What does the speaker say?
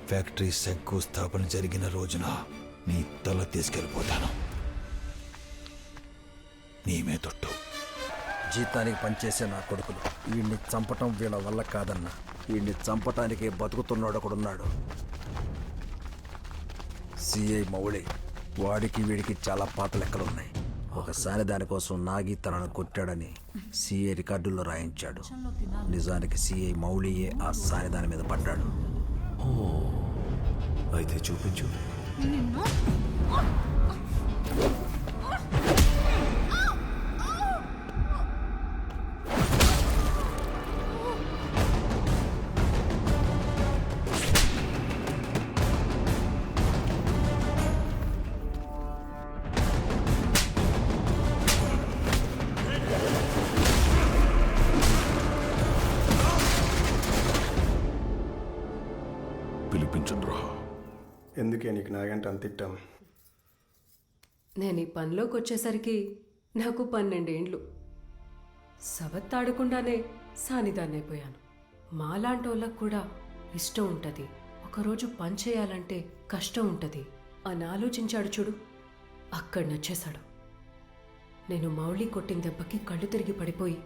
Factory శంకుస్థాపన జరిగిన రోజున నీ తల తీసుకెళ్ళిపోతాను. నీమే తొట్టు. జీతానికి పనిచేసే నా కొడుకులు వీడిని చంపటం వీళ్ళ వల్ల కాదన్నా. వీడిని చంపటానికి బతుకుతున్నాడు ఒకడున్నాడు, సిఐ మౌళి. వాడికి వీడికి చాలా పాత లెక్కలున్నాయి. ఒకసారి దానికోసం నాగి తనను కొట్టాడని సిఐ రికార్డుల్లో రాయించాడు. నిజానికి సిఐ మౌళియే ఆ సాని దాని మీద పడ్డాడు. అయితే చూపించు. పిలిపించండ్రా. ఎందుకే నీకు నాగంటే అంత ఇట్టాం? నేను ఈ పనిలోకి వచ్చేసరికి నాకు 12 ఏండ్లు. సవత్తాడకుండానే సానిదాన్నైపోయాను. మాలాంటి వాళ్ళకు కూడా ఇష్టం ఉంటుంది, ఒకరోజు పని చేయాలంటే కష్టం ఉంటుంది అని ఆలోచించాడు చూడు. అక్కడ నచ్చేశాడు. నేను మౌళి కొట్టిన దెబ్బకి కళ్ళు తిరిగి పడిపోయి